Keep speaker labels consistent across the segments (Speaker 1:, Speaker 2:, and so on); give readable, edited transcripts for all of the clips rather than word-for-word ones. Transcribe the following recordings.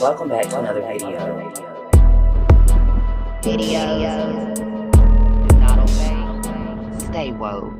Speaker 1: Welcome back to another video.
Speaker 2: Videos. Do not obey. Stay woke.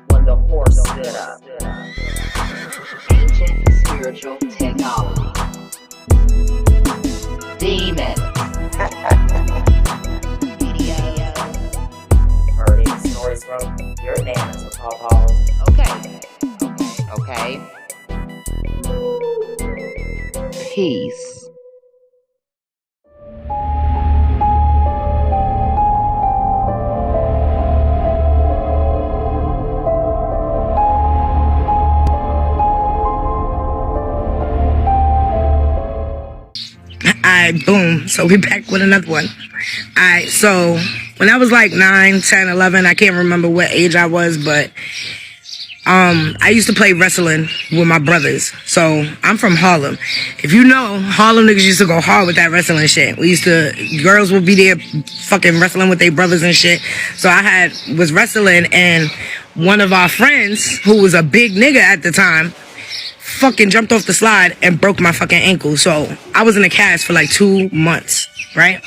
Speaker 1: When the horse stood up.
Speaker 2: Ancient spiritual technology. Demons. Videos.
Speaker 1: Heard any stories from your nanas or Ppls?
Speaker 2: Okay. Peace.
Speaker 3: Alright, boom. So we back with another one. Alright, so when I was like 9, 10, 11, I can't remember what age I was, but I used to play wrestling with my brothers. So I'm from Harlem. If you know, Harlem niggas used to go hard with that wrestling shit. Girls would be there fucking wrestling with their brothers and shit. So I was wrestling, and one of our friends, who was a big nigga at the time, fucking jumped off the slide and broke my fucking ankle. So I was in a cast for like 2 months, right?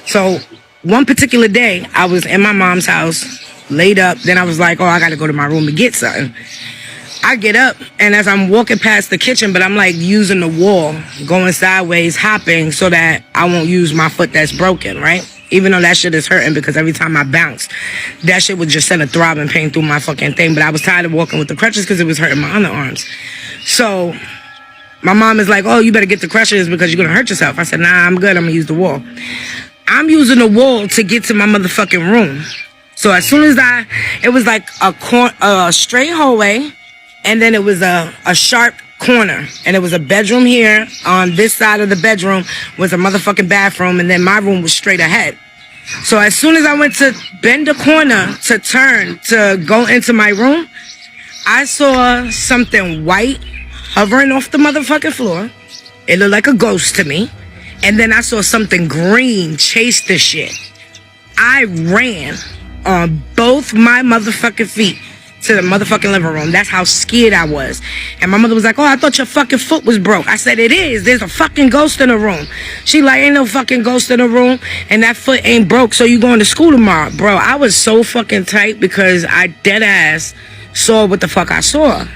Speaker 3: So one particular day, I was in my mom's house, laid up. Then I was like, oh, I gotta go to my room to get something. I get up, and as I'm walking past the kitchen, but I'm like using the wall, going sideways, hopping, so that I won't use my foot that's broken, right? Even though that shit is hurting, because every time I bounce, that shit would just send a throbbing pain through my fucking thing. But I was tired of walking with the crutches because it was hurting my underarms. So my mom is like, oh, you better get the crutches because you're gonna hurt yourself. I said, nah, I'm good. I'm gonna use the wall. I'm using the wall to get to my motherfucking room. So as soon as it was like a straight hallway, and then it was a sharp corner, and it was a bedroom here. On this side of the bedroom was a motherfucking bathroom, and then my room was straight ahead. So as soon as I went to bend the corner to turn to go into my room, I saw something white hovering off the motherfucking floor. It looked like a ghost to me. And then I saw something green chase the shit. I ran on both my motherfucking feet to the motherfucking living room. That's how scared I was. And my mother was like, oh, I thought your fucking foot was broke. I said, it is. There's a fucking ghost in the room. She like, ain't no fucking ghost in the room, and that foot ain't broke, so you going to school tomorrow. Bro, I was so fucking tight because I dead ass saw what the fuck I saw.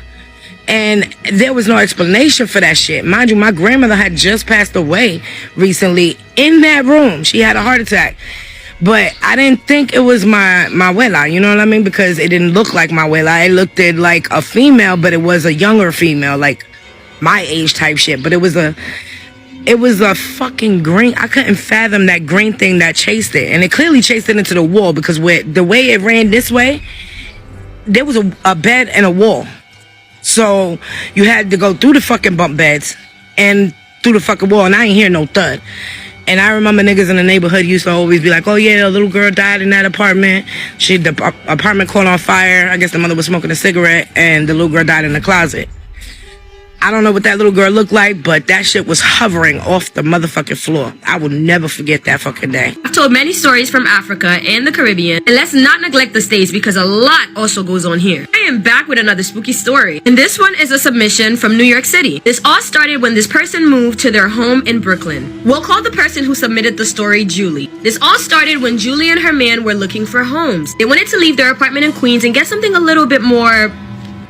Speaker 3: And there was no explanation for that shit. Mind you, my grandmother had just passed away recently in that room. She had a heart attack. But I didn't think it was my abuela, you know what I mean? Because it didn't look like my abuela. It looked like a female, but it was a younger female, like my age type shit. But it was a fucking green. I couldn't fathom that green thing that chased it. And it clearly chased it into the wall, because the way it ran this way, there was a bed and a wall. So you had to go through the fucking bunk beds and through the fucking wall, and I ain't hear no thud. And I remember niggas in the neighborhood used to always be like, oh yeah, a little girl died in that apartment. The apartment caught on fire. I guess the mother was smoking a cigarette, and the little girl died in the closet. I don't know what that little girl looked like, but that shit was hovering off the motherfucking floor. I will never forget that fucking day.
Speaker 4: I've told many stories from Africa and the Caribbean, and let's not neglect the States because a lot also goes on here. I am back with another spooky story, and this one is a submission from New York City. This all started when this person moved to their home in Brooklyn. We'll call the person who submitted the story Julie. This all started when Julie and her man were looking for homes. They wanted to leave their apartment in Queens and get something a little bit more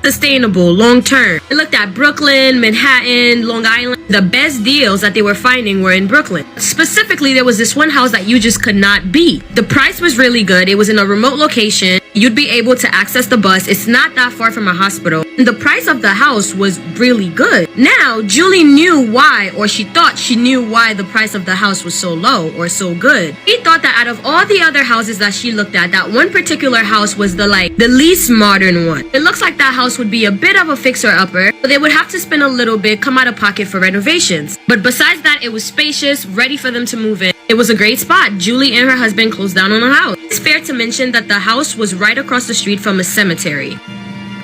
Speaker 4: sustainable, long term. They looked at Brooklyn, Manhattan, Long Island. The best deals that they were finding were in Brooklyn. Specifically, there was this one house that you just could not beat. The price was really good. It was in a remote location. You'd be able to access the bus. It's not that far from a hospital. And the price of the house was really good. Now, Julie knew why, or she thought she knew why the price of the house was so low or so good. She thought that out of all the other houses that she looked at, that one particular house was the least modern one. It looks like that house would be a bit of a fixer-upper, but they would have to spend a little bit, come out of pocket for renovations. But besides that, it was spacious, ready for them to move in. It was a great spot. Julie and her husband closed down on the house. It's fair to mention that the house was right across the street from a cemetery.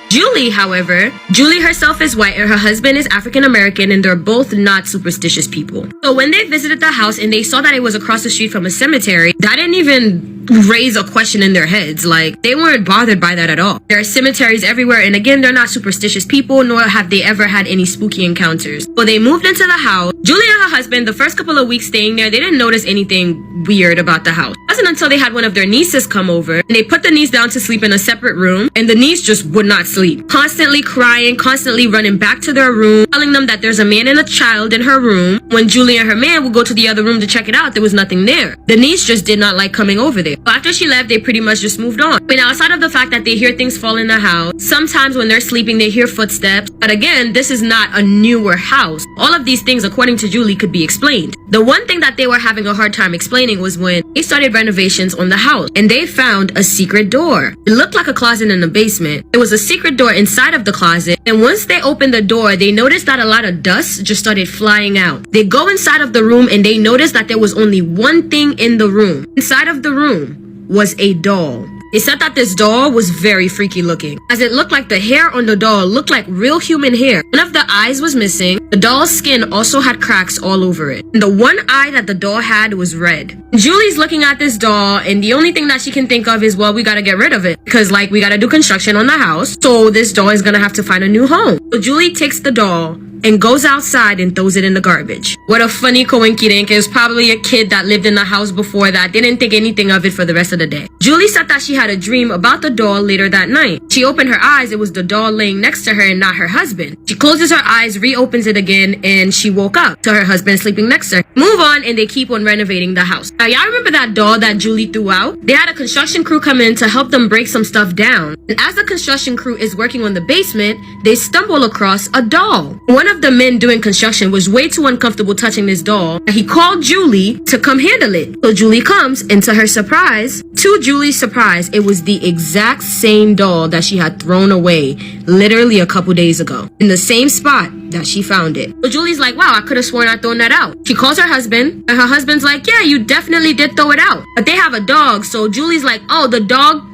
Speaker 4: Julie herself is white and her husband is African American, and they're both not superstitious people. So when they visited the house and they saw that it was across the street from a cemetery, that didn't even raise a question in their heads. Like, they weren't bothered by that at all. There are cemeteries everywhere, and again, they're not superstitious people, nor have they ever had any spooky encounters. So they moved into the house. Julie and her husband, the first couple of weeks staying there, they didn't notice anything weird about the house. It wasn't until they had one of their nieces come over, and they put the niece down to sleep in a separate room, and the niece just would not sleep. Constantly crying, constantly running back to their room, telling them that there's a man and a child in her room. When Julie and her man would go to the other room to check it out, there was nothing there. The niece just did not like coming over there. After she left, they pretty much just moved on. But outside of the fact that they hear things fall in the house, sometimes when they're sleeping, they hear footsteps. But again, this is not a newer house. All of these things, according to Julie, could be explained. The one thing that they were having a hard time explaining was when they started renovations on the house, and they found a secret door. It looked like a closet in the basement. There was a secret door inside of the closet, and once they opened the door, they noticed that a lot of dust just started flying out. They go inside of the room, and they noticed that there was only one thing in the room. Inside of the room was a doll. They said that this doll was very freaky looking, as it looked like the hair on the doll looked like real human hair. One of the eyes was missing. The doll's skin also had cracks all over it. And the one eye that the doll had was red. Julie's looking at this doll, and the only thing that she can think of is, well, we gotta get rid of it, because like we gotta do construction on the house, so this doll is gonna have to find a new home. So Julie takes the doll and goes outside and throws it in the garbage. What a funny coinkydink. It was probably a kid that lived in the house before that didn't think anything of it for the rest of the day. Julie said that she had a dream about the doll later that night. She opened her eyes, it was the doll laying next to her and not her husband. She closes her eyes, reopens it again, and she woke up to her husband sleeping next to her. Move on, and they keep on renovating the house. Now, y'all remember that doll that Julie threw out? They had a construction crew come in to help them break some stuff down. And as the construction crew is working on the basement, they stumble across a doll. One of the men doing construction was way too uncomfortable touching this doll. He called Julie to come handle it. So Julie comes, and to Julie's surprise, it was the exact same doll that she had thrown away literally a couple days ago, in the same spot that she found it. So Julie's like, wow, I could have sworn I'd thrown that out. She calls her husband, and her husband's like, yeah, you definitely did throw it out. But they have a dog, so Julie's like, oh, the dog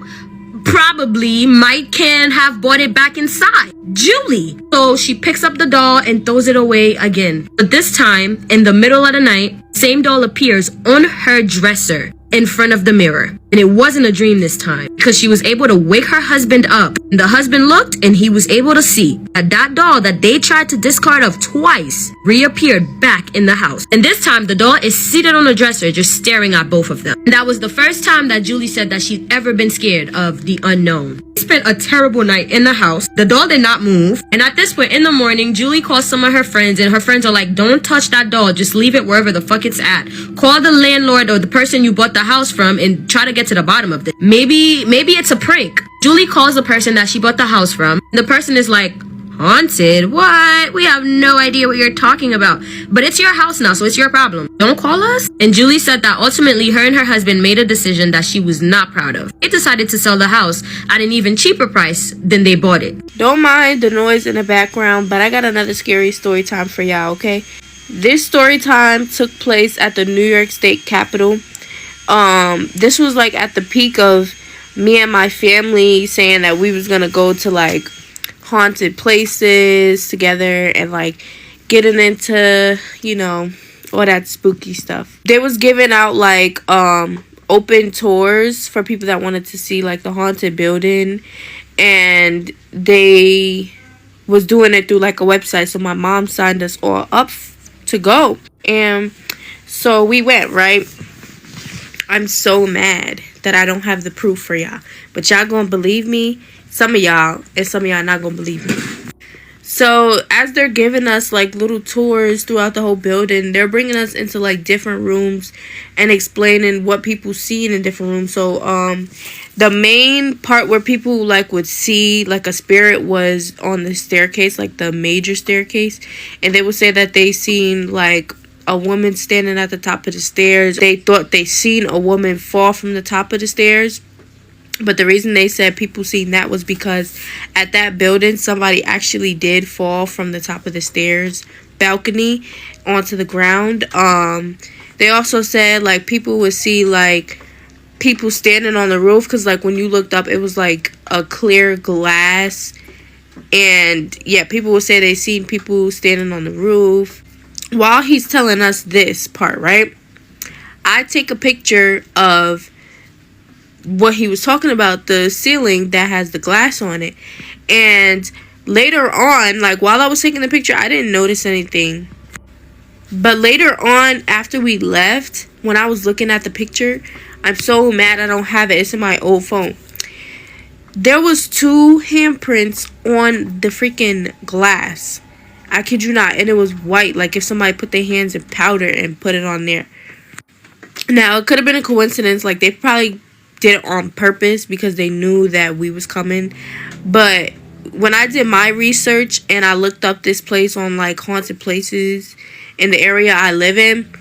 Speaker 4: probably can have brought it back inside Julie. So she picks up the doll and throws it away again. But this time, in the middle of the night, same doll appears on her dresser in front of the mirror. And it wasn't a dream this time, because she was able to wake her husband up. And the husband looked, and he was able to see that that doll that they tried to discard of twice reappeared back in the house. And this time, the doll is seated on the dresser, just staring at both of them. And that was the first time that Julie said that she'd ever been scared of the unknown. They spent a terrible night in the house. The doll did not move. And at this point in the morning, Julie calls some of her friends, and her friends are like, don't touch that doll. Just leave it wherever the fuck it's at. Call the landlord or the person you bought the house from and try to get to the bottom of this. Maybe it's a prank. Julie calls the person that she bought the house from. The person is like, haunted? What? We have no idea what you're talking about. But it's your house now, so it's your problem. Don't call us? And Julie said that ultimately her and her husband made a decision that she was not proud of. They decided to sell the house at an even cheaper price than they bought it.
Speaker 5: Don't mind the noise in the background, but I got another scary story time for y'all, okay? This story time took place at the New York State Capitol. This was like at the peak of me and my family saying that we was gonna go to like haunted places together and like getting into, you know, all that spooky stuff. They was giving out like open tours for people that wanted to see like the haunted building, and they was doing it through like a website. So my mom signed us all up to go, and so we went, right? I'm so mad that I don't have the proof for y'all, but y'all gonna believe me. Some of y'all, and some of y'all not gonna believe me. So as they're giving us like little tours throughout the whole building, they're bringing us into like different rooms and explaining what people see in different rooms. So the main part where people like would see like a spirit was on the staircase, like the major staircase, and they would say that they seen like a woman standing at the top of the stairs. They thought they seen a woman fall from the top of the stairs. But the reason they said people seen that was because at that building, somebody actually did fall from the top of the stairs balcony onto the ground. They also said like people would see like people standing on the roof, because like when you looked up, it was like a clear glass. And yeah, people would say they seen people standing on the roof. While he's telling us this part, right, I take a picture of what he was talking about, the ceiling that has the glass on it. And later on, like while I was taking the picture, I didn't notice anything. But later on, after we left, when I was looking at the picture, I'm so mad I don't have it. It's in my old phone. There was 2 handprints on the freaking glass. I kid you not. And it was white, like if somebody put their hands in powder and put it on there. Now, it could have been a coincidence. Like, they probably did it on purpose because they knew that we was coming. But when I did my research and I looked up this place on, like, haunted places in the area I live in,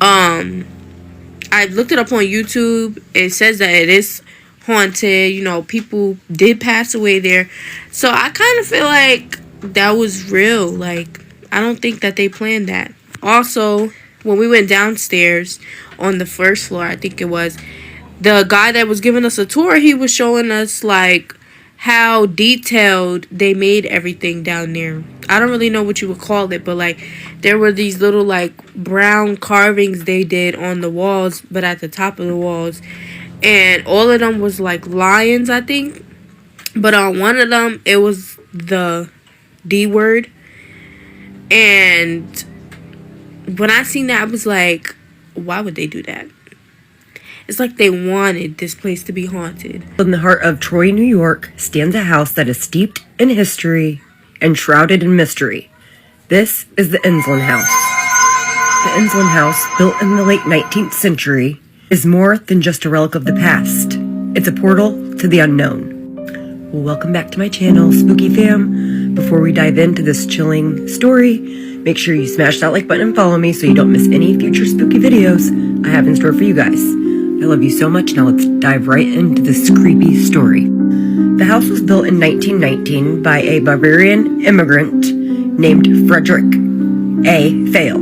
Speaker 5: I looked it up on YouTube. It says that it is haunted. You know, people did pass away there. So I kind of feel like that was real. Like, I don't think that they planned that. Also, when we went downstairs on the first floor, I think it was, the guy that was giving us a tour, he was showing us like how detailed they made everything down there. I don't really know what you would call it, but like there were these little like brown carvings they did on the walls, but at the top of the walls, and all of them was like lions, I think, but on one of them it was the D word. And when I seen that, I was like, why would they do that? It's like they wanted this place to be haunted.
Speaker 6: In the heart of Troy, New York, stands a house that is steeped in history and shrouded in mystery. This is the Ensslin House. The Ensslin House, built in the late 19th century, is more than just a relic of the past. It's a portal to the unknown. Well, welcome back to my channel, Spooky Fam. Before we dive into this chilling story, make sure you smash that like button and follow me so you don't miss any future spooky videos I have in store for you guys. I love you so much. Now let's dive right into this creepy story. The house was built in 1919 by a Bavarian immigrant named Frederick A. Fail.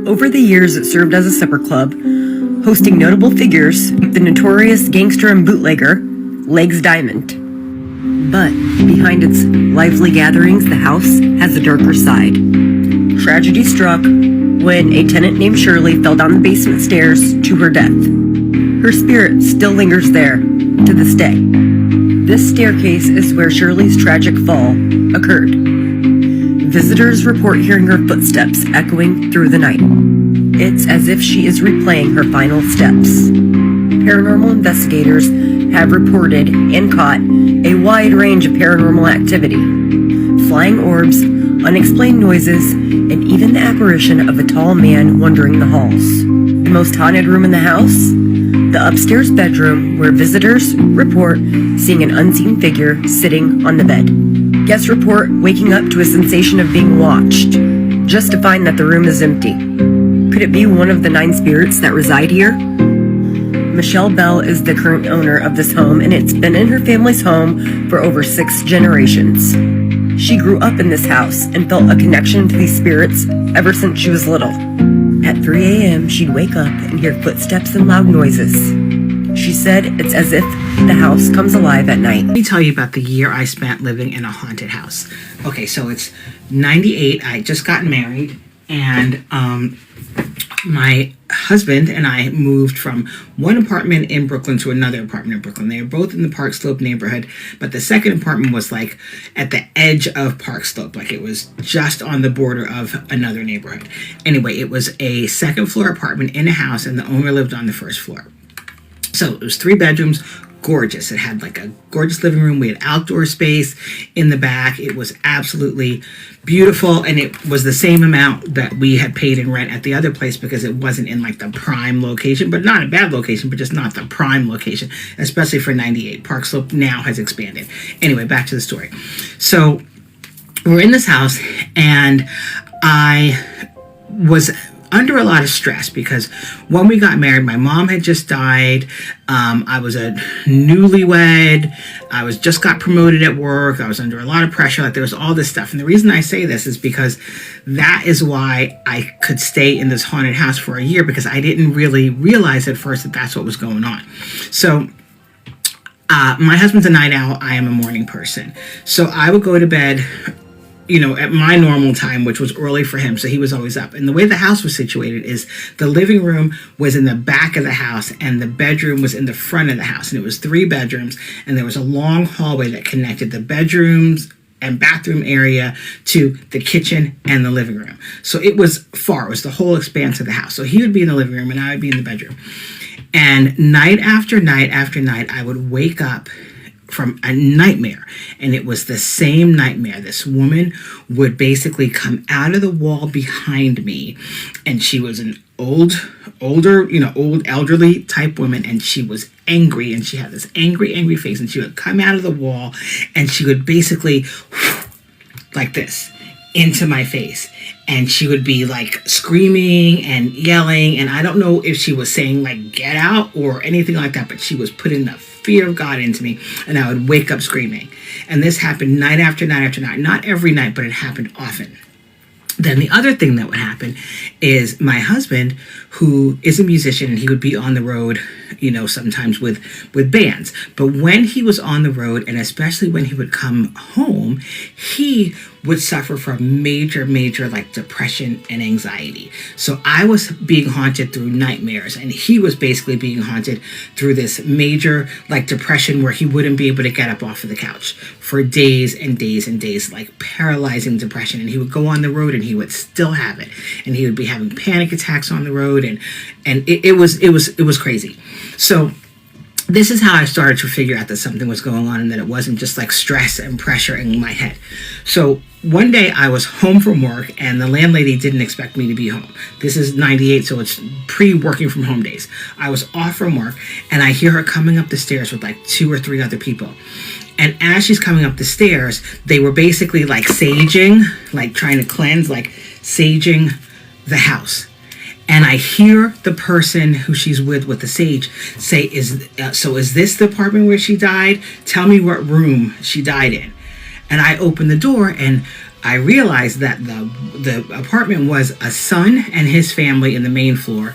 Speaker 6: Over the years, it served as a supper club, hosting notable figures like the notorious gangster and bootlegger Legs Diamond. But behind its lively gatherings, the house has a darker side. Tragedy struck when a tenant named Shirley fell down the basement stairs to her death. Her spirit still lingers there to this day. This staircase is where Shirley's tragic fall occurred. Visitors report hearing her footsteps echoing through the night. It's as if she is replaying her final steps. Paranormal investigators have reported and caught a wide range of paranormal activity. Flying orbs, unexplained noises, and even the apparition of a tall man wandering the halls. The most haunted room in the house? The upstairs bedroom, where visitors report seeing an unseen figure sitting on the bed. Guests report waking up to a sensation of being watched, just to find that the room is empty. Could it be one of the 9 spirits that reside here? Michelle Bell is the current owner of this home, and it's been in her family's home for over 6 generations. She grew up in this house and felt a connection to these spirits ever since she was little. At 3 a.m., she'd wake up and hear footsteps and loud noises. She said it's as if the house comes alive at night.
Speaker 7: Let me tell you about the year I spent living in a haunted house. Okay, so it's 98. I just got married, and my husband and I moved from one apartment in Brooklyn to another apartment in Brooklyn. They were both in the Park Slope neighborhood, but the second apartment was like at the edge of Park Slope. Like it was just on the border of another neighborhood. Anyway, it was a second floor apartment in a house, and the owner lived on the first floor. So it was 3 bedrooms, gorgeous. It had like a gorgeous living room. We had outdoor space in the back. It was absolutely beautiful, and it was the same amount that we had paid in rent at the other place because it wasn't in like the prime location, but not a bad location, but just not the prime location, especially for 98. Park Slope now has expanded. Anyway, back to the story. So we're in this house, and I was under a lot of stress because when we got married, my mom had just died. I was a newlywed. I was just got promoted at work. I was under a lot of pressure. Like there was all this stuff. And the reason I say this is because that is why I could stay in this haunted house for a year, because I didn't really realize at first that that's what was going on. So my husband's a night owl. I am a morning person. So I would go to bed at my normal time, which was early for him, so he was always up. And the way the house was situated is the living room was in the back of the house and the bedroom was in the front of the house. And it was 3 bedrooms, and there was a long hallway that connected the bedrooms and bathroom area to the kitchen and the living room. So it was far. It was the whole expanse of the house. So he would be in the living room and I would be in the bedroom. And night after night after night, I would wake up from a nightmare, and it was the same nightmare. This woman would basically come out of the wall behind me, and she was an old elderly type woman, and she was angry, and she had this angry face, and she would come out of the wall and she would basically like this into my face, and she would be like screaming and yelling, and I don't know if she was saying like get out or anything like that, but she was putting the fear of God into me, and I would wake up screaming. And this happened night after night after night. Not every night, but it happened often. Then the other thing that would happen is my husband, who is a musician, and he would be on the road, sometimes with bands. But when he was on the road, and especially when he would come home, he would suffer from major like depression and anxiety. So I was being haunted through nightmares, and he was basically being haunted through this major like depression where he wouldn't be able to get up off of the couch for days and days and days, like paralyzing depression. And he would go on the road and he would still have it, and he would be having panic attacks on the road, and it was crazy. So this is how I started to figure out that something was going on, and that it wasn't just like stress and pressure in my head. So one day I was home from work, and the landlady didn't expect me to be home. This is 98, so it's pre-working from home days. I was off from work, and I hear her coming up the stairs with like 2 or 3 other people. And as she's coming up the stairs, they were basically like saging, like trying to cleanse, like saging the house. And I hear the person who she's with the sage say, is this the apartment where she died? Tell me what room she died in. And I open the door, and I realized that the apartment was a son and his family in the main floor.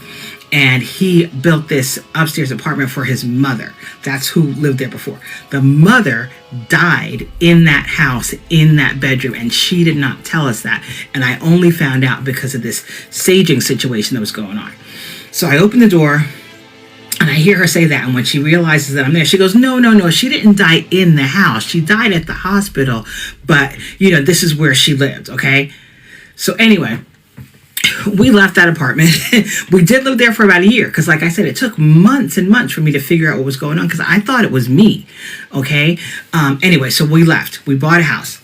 Speaker 7: And he built this upstairs apartment for his mother. That's who lived there before. The mother died in that house, in that bedroom, and she did not tell us that. And I only found out because of this saging situation that was going on. So I opened the door, and I hear her say that. And when she realizes that I'm there, she goes, no, she didn't die in the house. She died at the hospital, but, this is where she lived, okay? So anyway, we left that apartment. We did live there for about a year because, like I said, it took months and months for me to figure out what was going on because I thought it was me, okay? Anyway, so we left. We bought a house,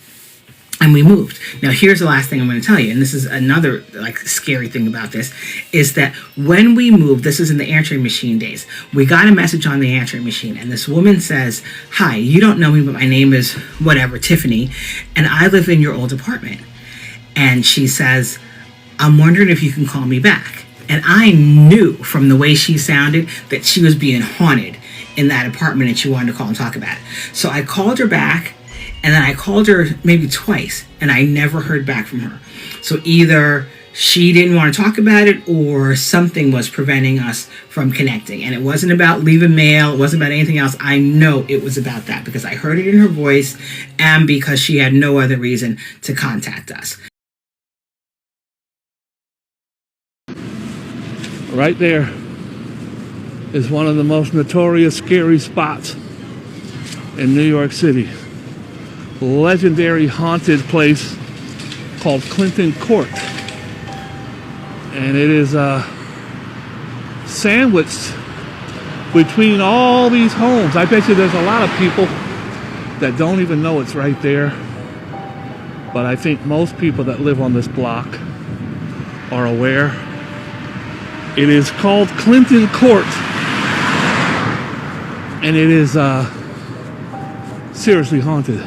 Speaker 7: and we moved. Now, here's the last thing I'm going to tell you, and this is another, like, scary thing about this, is that when we moved, this is in the answering machine days, we got a message on the answering machine, and this woman says, "Hi, you don't know me, but my name is whatever, Tiffany, and I live in your old apartment." And she says, "I'm wondering if you can call me back." And I knew from the way she sounded that she was being haunted in that apartment, and she wanted to call and talk about it. So I called her back, and then I called her maybe twice, and I never heard back from her. So either she didn't want to talk about it, or something was preventing us from connecting. And it wasn't about leaving mail. It wasn't about anything else. I know it was about that because I heard it in her voice, and because she had no other reason to contact us.
Speaker 8: Right there is one of the most notorious scary spots in New York City. Legendary haunted place called Clinton Court. And it is sandwiched between all these homes. I bet you there's a lot of people that don't even know it's right there. But I think most people that live on this block are aware. It is called Clinton Court, and it is seriously haunted.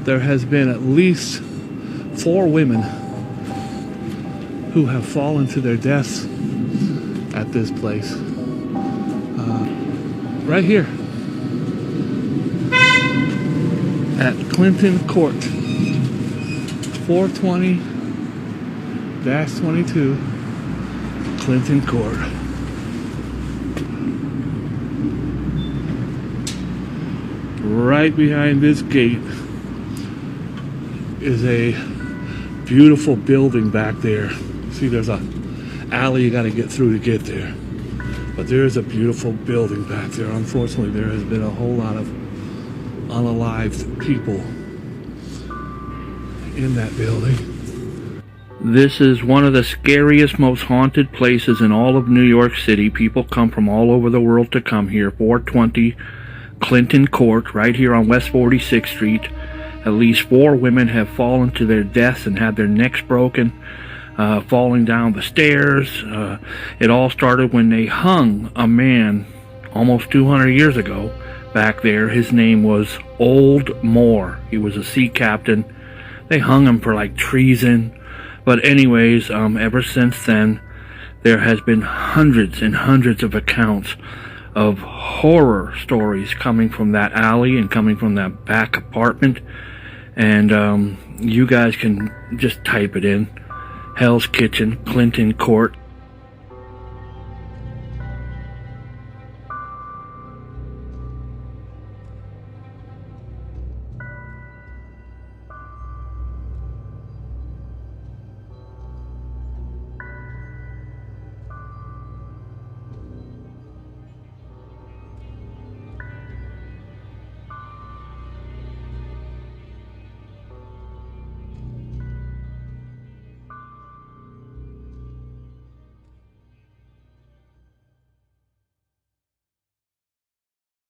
Speaker 8: There has been at least 4 women who have fallen to their deaths at this place. Right here at Clinton Court, 420-22. Clinton Court. Right behind this gate is a beautiful building back there. See, there's a alley you got to get through to get there. But there is a beautiful building back there. Unfortunately, there has been a whole lot of unalived people in that building. This is one of the scariest, most haunted places in all of New York City. People come from all over the world to come here. 420 Clinton Court, right here on West 46th Street. At least 4 women have fallen to their deaths and had their necks broken, falling down the stairs. It all started when they hung a man almost 200 years ago back there. His name was Old Moore. He was a sea captain. They hung him for like treason. But anyways, ever since then, there has been hundreds and hundreds of accounts of horror stories coming from that alley and coming from that back apartment. And you guys can just type it in. Hell's Kitchen, Clinton Court.